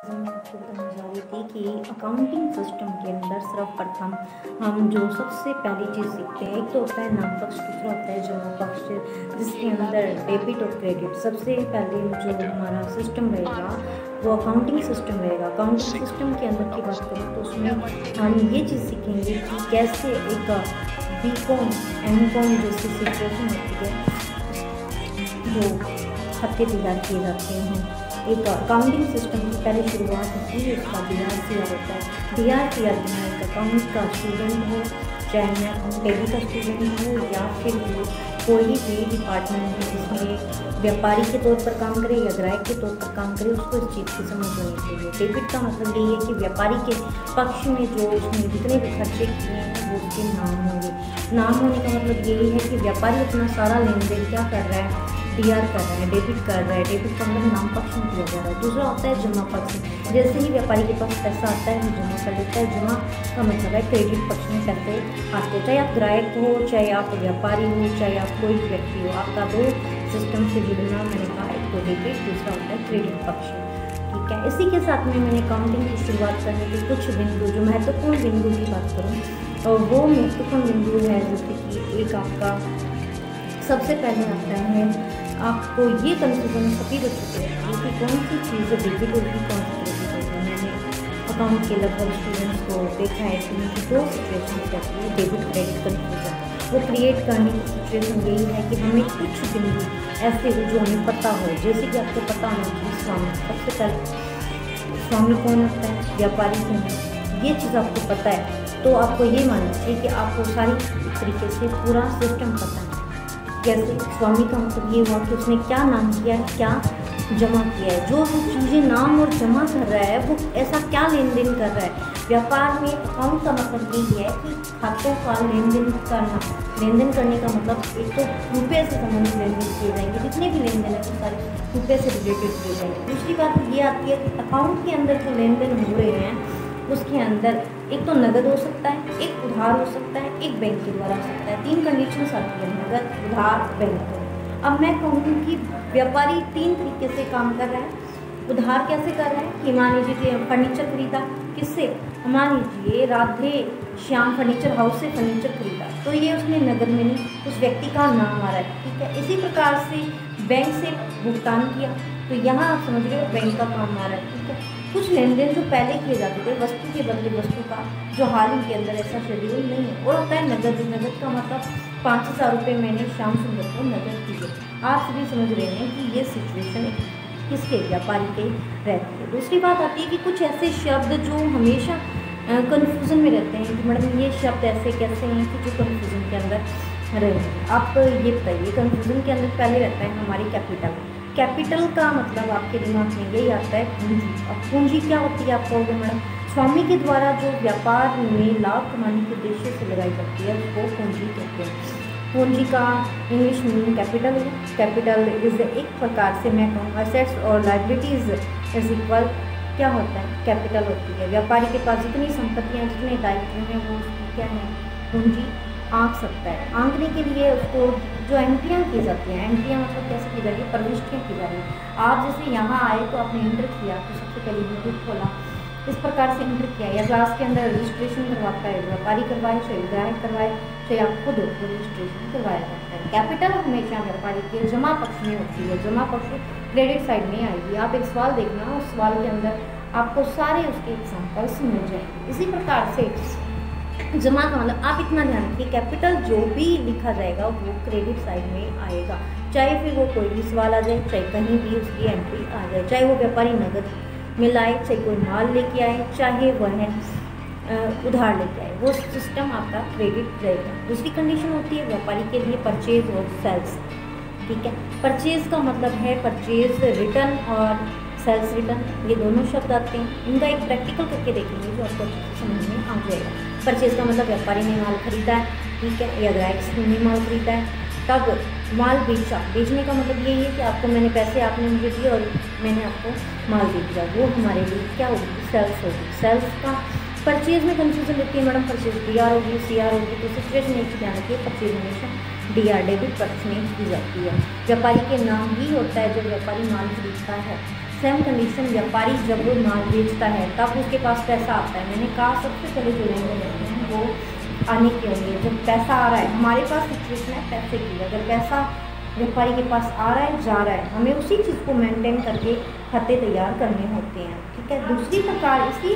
मैं आपको बताने जा रही थी कि अकाउंटिंग सिस्टम के अंदर सर्वप्रथम हम जो सबसे पहली चीज़ सीखते हैं, एक तो होता है नाम पक्ष, दूसरा होता है जमा पक्ष, जिसके अंदर डेबिट और क्रेडिट। सबसे पहले जो हमारा सिस्टम रहेगा वो अकाउंटिंग सिस्टम रहेगा। अकाउंटिंग सिस्टम के अंदर की बात करें तो उसमें हम ये चीज़ सीखेंगे कि कैसे एक बीकॉम एमकॉम जैसी सिचुएशन होती है जो खाते तैयार किए जाते हैं। एक अकाउंटिंग सिस्टम की पहले शुरुआत होती है, उसका DRCR होता है। DRCR बिना एक अकाउंट का स्टूडेंट हो, चाहे मैं अकाउंटेबल का स्टूडेंट हूँ या फिर कोई भी डिपार्टमेंट है जिसमें व्यापारी के तौर पर काम करे या ग्राहक के तौर पर काम करे, उसको इस चीज़ की समझ होनी चाहिए। डेबिट का मतलब यही है कि व्यापारी के पक्ष में जो उसने जितने भी खर्चे किए हैं वो उसके नाम होंगे। नाम होने का मतलब यही है कि व्यापारी अपना सारा लेन देन क्या कर रहा है, DR कर रहा है, डेबिट कर रहा है। डेबिट का मतलब नाम पक्ष में किया जा रहा है। दूसरा होता है जमा पक्ष। जैसे ही व्यापारी के पास पैसा आता है वो जमा कर लेता है। जमा का मतलब है क्रेडिट पक्ष में पैसे आते हैं, चाहे आप ग्राहक हो, चाहे आप व्यापारी हो, चाहे आप कोई व्यक्ति हो। आपका दो सिस्टम से जुड़ना, मैंने कहा, एक तो डेबिट, दूसरा होता है क्रेडिट पक्ष। ठीक है, इसी के साथ में मैंने अकाउंटिंग की शुरुआत करने के कुछ बिंदु, जो महत्वपूर्ण बिंदु की बात करूँ और वो महत्वपूर्ण बिंदु है जैसे कि एक आपका सबसे पहले आता है, आपको ये कंफ्यूजन सभी हो चुके हैं कि कौन सी चीज़ डेबिट होगी, कौन सी क्रेडिट होगी। मैंने अकाउंट के लगभग स्टूडेंट्स को देखा है कि उनकी दो सिचुएशन रहती है, डेबिट क्रेडिट कन्फ्यूजन। वो क्रिएट करने की सिचुएशन यही है कि हमें कुछ बिंदु ऐसे हो जो हमें पता हो। जैसे कि आपको पता होना चाहिए स्वामी, सबसे पहले स्वामी कौन होता है, व्यापारी कौन है, ये चीज़ आपको पता है तो आपको ये मानना चाहिए कि आपको सारी तरीके से पूरा सिस्टम पता है। जैसे स्वामी का मतलब ये हुआ कि उसने क्या नाम किया है, क्या जमा किया है। जो वो चीज़ें नाम और जमा कर रहा है वो ऐसा क्या लेन देन कर रहा है। व्यापार में अकाउंट का मतलब यही है कि खातों का लेन देन करना। लेन देन करने का मतलब एक तो रुपये से संबंधित लेन देन किए जाएंगे, जितने भी लेन देन है वो सारे रुपये से रिलेटेड किए जाएंगे। दूसरी बात ये आती है कि अकाउंट के अंदर जो लेन देन हो रहे हैं उसके अंदर एक तो नगद हो सकता है, एक उधार हो सकता है, एक बैंक के द्वारा हो सकता है। तीन कंडीशंस आती है, नगद, उधार, बैंक। अब मैं कहूँ कि व्यापारी तीन तरीके से काम कर रहा है। उधार कैसे कर रहा है कि मान लीजिए कि फर्नीचर खरीदा, किससे, मान लीजिए राधे श्याम फर्नीचर हाउस से फर्नीचर खरीदा, तो ये उसने नगद में नहीं, उस व्यक्ति का नाम आ रहा है। ठीक है, इसी प्रकार से बैंक से भुगतान किया तो यहाँ आप समझ रहे हो बैंक का काम आ रहा है। ठीक है, कुछ लेन देन जो पहले किए जाते थे वस्तु के बदले वस्तु का, जो हाल ही के अंदर ऐसा शेड्यूल नहीं है। और होता है नगद। नगद का मतलब 5,000 रुपये मैंने श्याम सुंदर को नगद किए। आप सभी समझ रहे हैं कि ये सिचुएशन किसके, व्यापारी के रहती है। दूसरी बात आती है कि कुछ ऐसे शब्द जो हमेशा कन्फ्यूज़न में रहते हैं कि मैडम ये शब्द ऐसे कैसे हैं कि जो कन्फ्यूज़न के अंदर रहे। आप ये बताइए, कन्फ्यूज़न के अंदर पहले रहता है हमारी कैपिटल। कैपिटल का मतलब आपके दिमाग में यही आता है पूंजी। अब पूंजी क्या होती है आप कहोगे मैडम, स्वामी के द्वारा जो व्यापार में लाभ कमाने के उद्देश्य से लगाई जाती है उसको पूंजी कहते हैं। पूंजी का इंग्लिश मीनिंग कैपिटल है। कैपिटल इज एक प्रकार से मैं कहूँ असेट्स और लाइबिलिटीज इज इक्वल क्या होता है, कैपिटल होती है। व्यापारी के पास जितनी संपत्तियाँ, जितने दायित्व हैं वो उसकी क्या है, पूंजी आंक सकता है। आंकने के लिए उसको जो एंट्रियाँ की जाती हैं, एंट्रियाँ मतलब कैसे की जा रही है, प्रविष्टियाँ की जा रही हैं। आप जैसे यहाँ आए तो आपने एंटर किया तो सबसे पहले यूट्यूब खोला, इस प्रकार से एंटर किया। या क्लास के अंदर रजिस्ट्रेशन करवाता है व्यापारी, करवाए चाहे ग्राहक करवाए, चाहे आप खुद रजिस्ट्रेशन करवाया जाता है। कैपिटल हमेशा व्यापारी के जमा पक्ष में होती है, जमा पक्ष क्रेडिट साइड में आएगी। आप एक सवाल देखना, उस सवाल के अंदर आपको सारे उसके एग्जाम्पल्स मिल जाएंगे। इसी प्रकार से जमा का मतलब आप इतना ध्यान रखिए, कैपिटल जो भी लिखा जाएगा वो क्रेडिट साइड में आएगा। चाहे फिर वो कोई भी सवाल आ जाए, चाहे कहीं भी उसकी एंट्री आ जाए, चाहे वो व्यापारी नगद में लाए, चाहे कोई माल लेके आए, चाहे वह उधार लेके आए, वो सिस्टम आपका क्रेडिट रहेगा। दूसरी कंडीशन होती है व्यापारी के लिए परचेज और सेल्स। ठीक है, परचेज का मतलब है परचेज रिटर्न और सेल्स रिटर्न, ये दोनों शब्द आते हैं। इनका एक प्रैक्टिकल करके देखेंगे जो आपको अच्छे से समझ में आ जाएगा। परचेज का मतलब व्यापारी ने माल खरीदा है, ठीक है, या ग्राहक ने माल खरीदा है, तब माल बेचा। बेचने का मतलब यही है कि आपको मैंने पैसे, आपने मुझे दिए और मैंने आपको माल दे दिया, वो हमारे लिए क्या होगी, सेल्स होगी। सेल्स का परचेज में कंफ्यूजन रहती है मैडम, परचेज DR होगी, CR होगी, तो सिचुएशन एक ध्यान रखिए, परचेज हमेशा DR डेबिट पक्ष में की जाती है। व्यापारी के नाम ही होता है जब व्यापारी माल खरीदता है। सेम कंडीशन व्यापारी जब वो माल बेचता है तब उसके पास पैसा आता है। मैंने कहा सबसे पहले जो लेन देन होते हैं वो आने के होंगे। जब पैसा आ रहा है, हमारे पास सिचुएशन है पैसे की, अगर पैसा व्यापारी के पास आ रहा है जा रहा है, हमें उसी चीज़ को मेंटेन करके खाते तैयार करने होते हैं, ठीक है। दूसरी प्रकार इसी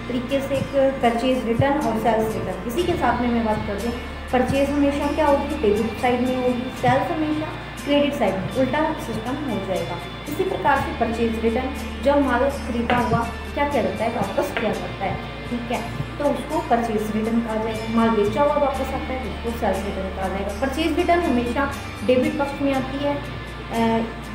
तरीके से एक परचेज रिटर्न और सेल्स रिटर्न, इसी के साथ में मैं बात कर दूँ। परचेज हमेशा क्या होगी, डेबिट साइड में होगी, सेल्स हमेशा क्रेडिट साइड में, उल्टा सिस्टम हो जाएगा। इसी प्रकार से परचेज रिटर्न, जब माल खरीदा हुआ क्या किया जाता है, वापस किया जाता है, ठीक है, तो उसको परचेज रिटर्न कहा जाएगा। माल बेचा हुआ वापस आता है तो उसको सेल्स रिटर्न कहा जाएगा। परचेज रिटर्न हमेशा डेबिट पक्ष में आती है।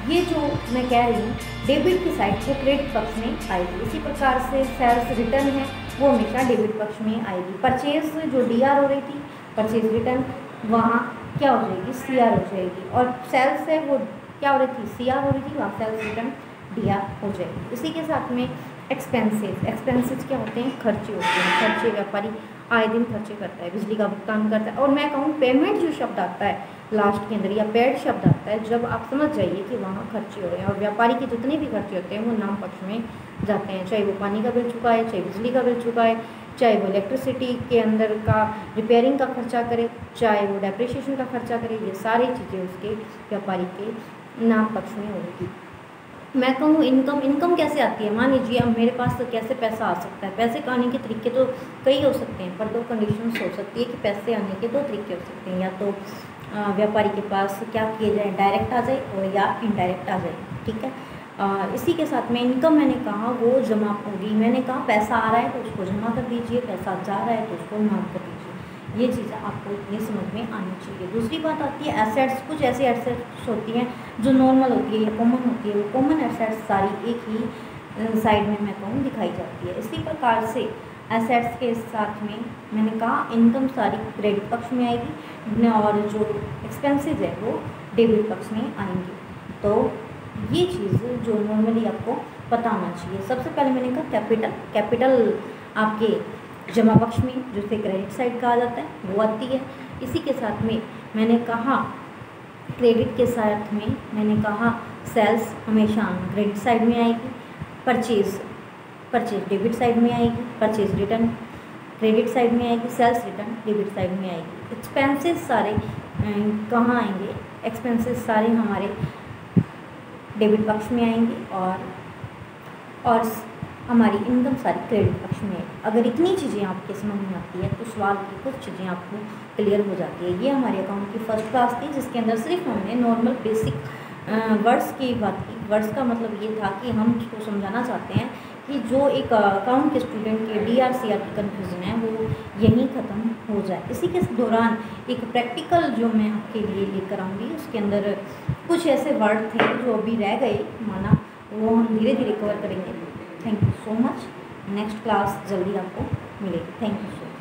ये जो मैं कह रही हूँ डेबिट की साइड को क्रेडिट पक्ष में आएगी। इसी प्रकार से सेल्स रिटर्न है वो हमेशा डेबिट पक्ष में आएगी। परचेज जो डीआर हो रही थी, परचेज रिटर्न वहाँ क्या हो जाएगी, सीआर हो जाएगी, और सेल्स है वो क्या हो रही थी, सीआर हो रही थी, वहाँ सेल्स रिटर्न डीआर हो जाएगी। इसी के साथ में एक्सपेंसेस, एक्सपेंसेस क्या होते हैं, खर्चे होते हैं। खर्चे व्यापारी आए दिन खर्चे करता है, बिजली का भुगतान करता है। और मैं कहूँ पेमेंट जो शब्द आता है लास्ट के अंदर या पेड शब्द आता है, जब आप समझ जाइए कि वहाँ खर्चे हो रहे हैं। और व्यापारी के जितने भी खर्चे होते हैं वो नाम पक्ष में जाते हैं, चाहे वो पानी का बिल चुकाए, चाहे बिजली का बिल चुकाए, चाहे वो इलेक्ट्रिसिटी के अंदर का रिपेयरिंग का खर्चा करे, चाहे वो डेप्रिसिएशन का खर्चा करे, ये सारी चीज़ें उसके व्यापारी के नाम पक्ष में होगी। मैं कहूँ इनकम कैसे आती है, मान लीजिए अब मेरे पास तो कैसे पैसा आ सकता है। पैसे आने के तरीके तो कई हो सकते हैं, पर दो कंडीशंस हो सकती है कि पैसे आने के दो तरीके हो सकते हैं। या तो व्यापारी के पास क्या किए जाए, डायरेक्ट आ जाए और या इनडायरेक्ट आ जाए, ठीक है। इसी के साथ में इनकम मैंने कहा वो जमा होगी। मैंने कहा पैसा आ रहा है तो उसको जमा कर दीजिए, पैसा जा रहा है तो उसको माफ कर दीजिए। ये चीज़ें आपको इतनी समझ में आनी चाहिए। दूसरी बात आती है एसेट्स। कुछ ऐसी एसेट्स होती हैं जो नॉर्मल होती है या कॉमन होती है। वो कॉमन एसेट्स सारी एक ही साइड में मैं कहूँ दिखाई जाती है। इसी प्रकार से एसेट्स के साथ में मैंने कहा इनकम सारी क्रेडिट पक्ष में आएगी और जो एक्सपेंसेस है वो डेबिट पक्ष में आएंगे। तो ये चीज़ जो नॉर्मली आपको पता होना चाहिए। सबसे पहले मैंने कहा कैपिटल आपके जमा पक्ष में जिसे क्रेडिट साइड कहा जाता है वो आती है। इसी के साथ में मैंने कहा क्रेडिट के साथ में मैंने कहा सेल्स हमेशा क्रेडिट साइड में आएगी, परचेज डेबिट साइड में आएगी, परचेज रिटर्न क्रेडिट साइड में आएगी, सेल्स रिटर्न डेबिट साइड में आएगी। एक्सपेंसेस सारे कहाँ आएंगे, एक्सपेंसेस सारे हमारे डेबिट पक्ष में आएंगे और हमारी इनकम सारी क्रेडिट पक्ष में है। अगर इतनी चीज़ें आपके समझ में आती है तो सवाल की कुछ चीज़ें आपको क्लियर हो जाती है। ये हमारे अकाउंट की फर्स्ट क्लास थी जिसके अंदर सिर्फ हमने नॉर्मल बेसिक वर्ड्स की बात की। वर्ड्स का मतलब ये था कि हम उसको समझाना चाहते हैं कि जो एक अकाउंट के स्टूडेंट के DRCR की कन्फ्यूज़न है वो यहीं ख़त्म हो जाए। इसी के दौरान एक प्रैक्टिकल जो मैं आपके लिए लेकर आऊँगी उसके अंदर कुछ ऐसे वर्ड थे जो अभी रह गए माना, वो हम धीरे धीरे कवर करेंगे। Thank you so much. Next class जल्दी आपको मिलेगी। Thank you so much.